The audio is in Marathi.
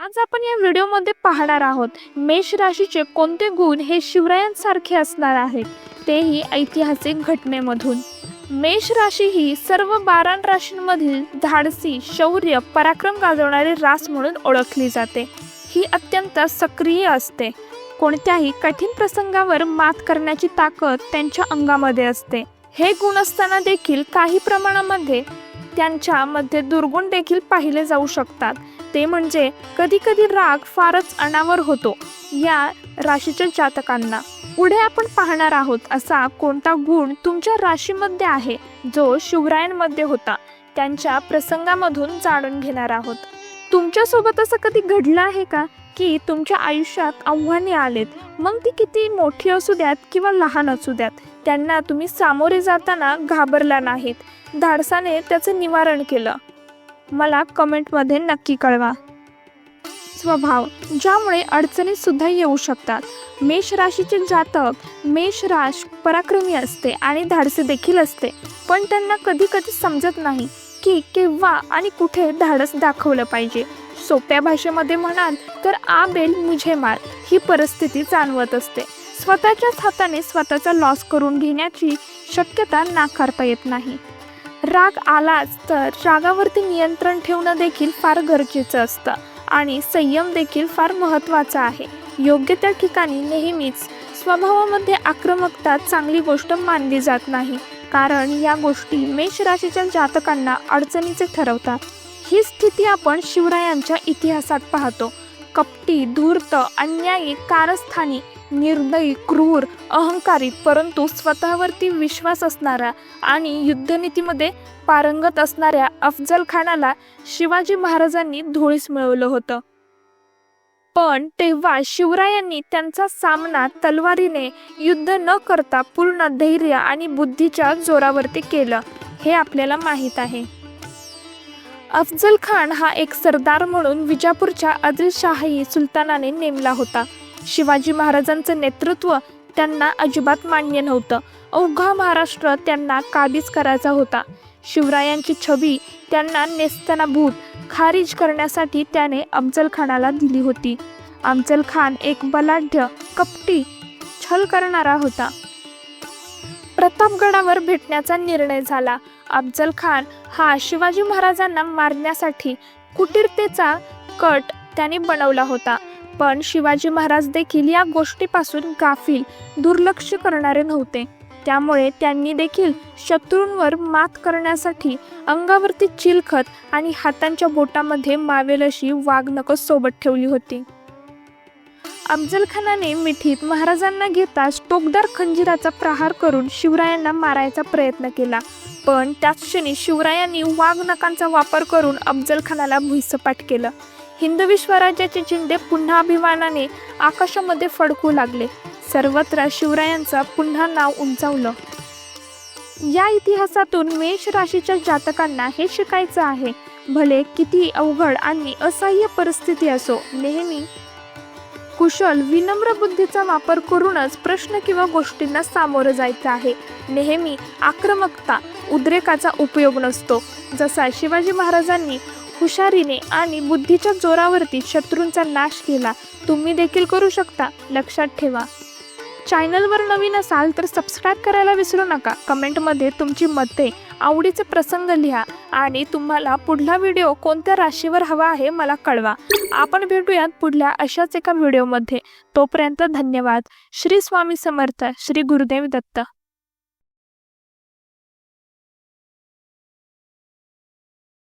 आज आपण या व्हिडिओमध्ये पाहणार आहोत मेष राशीचे कोणते गुण हे शिवरायांसारखे असणार आहेत, तेही ऐतिहासिक घटनेमधून। मेष राशी ही सर्व 12 राशींमधील धाडसी, शौर्य, पराक्रम गाजवणारी रास म्हणून ओळखली जाते। ही अत्यंत सक्रिय असते। कोणत्याही कठीण प्रसंगावर मात करण्याची ताकद त्यांच्या अंगामध्ये असते। हे गुण असताना देखील काही प्रमाणामध्ये त्यांच्यामध्ये दुर्गुण देखील पाहिले जाऊ शकतात। ते म्हणजे कधी कधी राग फारच अनावर होतो या राशीच्या जातकांना। पुढे आपण पाहणार आहोत असा कोणता गुण तुमच्या राशीमध्ये आहे जो शिवरायांमध्ये होता, त्यांच्या प्रसंगामधून जाणून घेणार आहोत। तुमच्या सोबत असं कधी घडलं आहे का की तुमच्या आयुष्यात आव्हाने आलेत, मग ती किती मोठी असू द्यात किंवा लहान असू द्यात, त्यांना तुम्ही सामोरे जाताना घाबरला नाहीत, धाडसाने त्याचं निवारण केलं? मला कमेंटमध्ये नक्की कळवा। स्वभाव, ज्यामुळे अडचणी सुद्धा येऊ शकतात। मेष राशीचे जातक मेष राश पराक्रमी असते आणि धाडसी देखील असते, पण त्यांना कधी कधी समजत नाही की केव्हा आणि कुठे धाडस दाखवलं पाहिजे। सोप्या भाषेमध्ये म्हणाल तर आ बैल मुझे मार ही परिस्थिती जाणवत असते। स्वतःच्याच हाताने स्वतःचा लॉस करून घेण्याची शक्यता नाकारता येत नाही। राग आलाच तर रागावरती नियंत्रण ठेवणं देखील फार गरजेचं असतं आणि संयम देखील फार महत्त्वाचा आहे। योग्य त्या ठिकाणी नेहमीच स्वभावामध्ये आक्रमकता चांगली गोष्ट मानली जात नाही, कारण या गोष्टी मेष राशीच्या जातकांना अडचणीचे ठरवतात। ही स्थिती आपण शिवरायांच्या इतिहासात पाहतो। कपटी, धूर्त, अन्यायी, कारस्थानी, निर्दयी, क्रूर, अहंकारी, परंतु स्वतःवरती विश्वास असणारा आणि युद्धनीतीमध्ये पारंगत असणाऱ्या अफजल खानाला शिवाजी महाराजांनी धुळीस मिळवलं होतं। पण तेव्हा शिवरायांनी त्यांचा सामना तलवारीने युद्ध न करता पूर्ण धैर्य आणि बुद्धीच्या जोरावरती केलं, हे आपल्याला माहीत आहे। अफजल खान हा एक सरदार म्हणून विजापूरच्या आदिलशाही सुलतानाने नेमला होता। शिवाजी महाराजांचं नेतृत्व त्यांना अजिबात मान्य नव्हतं। अवघा महाराष्ट्र त्यांना काबीज करायचा होता। शिवरायांची छबी त्यांना नेस्तनाभूत खारिज करण्यासाठी त्याने अफजल खानाला दिली होती। अफजल खान एक बलाढ्य, कपटी, छल करणारा होता। प्रतापगडावर भेटण्याचा निर्णय झाला। अफजल खान हा शिवाजी महाराजांना मारण्यासाठी कुटिलतेचा कट त्याने बनवला होता, पण शिवाजी महाराज देखील या गोष्टीपासून गाफील, दुर्लक्ष करणारे नव्हते। त्यामुळे त्यांनी देखील शत्रूंवर मात करण्यासाठी अंगावरती चिलखत आणि हातांच्या बोटामध्ये मावेल अशी वाघनखं सोबत ठेवली होती। अफजल खानाने मिठीत महाराजांना घेताच टोकदार खंजिराचा प्रहार करून शिवरायांना मारायचा प्रयत्न केला, पण त्याच क्षणी शिवरायांनी वाघनखांचा वापर करून अफजल खानाला भुईसपाट केलं। हिंदवी स्वराज्याचे झेंडे पुन्हा अभिमानाने आकाशामध्ये फडकू लागले। सर्वत्र शिवरायांचं पुन्हा नाव उंचावलं। या इतिहासातून मेष राशीच्या जातकांना हे शिकायचं आहे, भले किती अवघड आणि असह्य परिस्थिती असो, नेहमी कुशल, विनम्र बुद्धीचा वापर करूनच प्रश्न किंवा गोष्टींना सामोरं जायचं आहे। नेहमी आक्रमकता, उद्रेकाचा उपयोग नसतो। जसा शिवाजी महाराजांनी हुशारीने आणि बुद्धीच्या जोरावरती शत्रूंचा नाश केला, तुम्ही देखील करू शकता, लक्षात ठेवा। चॅनलवर नवीन असाल तर सबस्क्राईब करायला विसरू नका। कमेंटमध्ये तुमची मते, आवडीचे प्रसंग लिहा आणि तुम्हाला पुढला व्हिडिओ कोणत्या राशीवर हवा आहे मला कळवा। आपण भेटूयात पुढल्या अशाच एका व्हिडिओमध्ये। तोपर्यंत धन्यवाद। श्री स्वामी समर्थ, श्री गुरुदेव दत्त।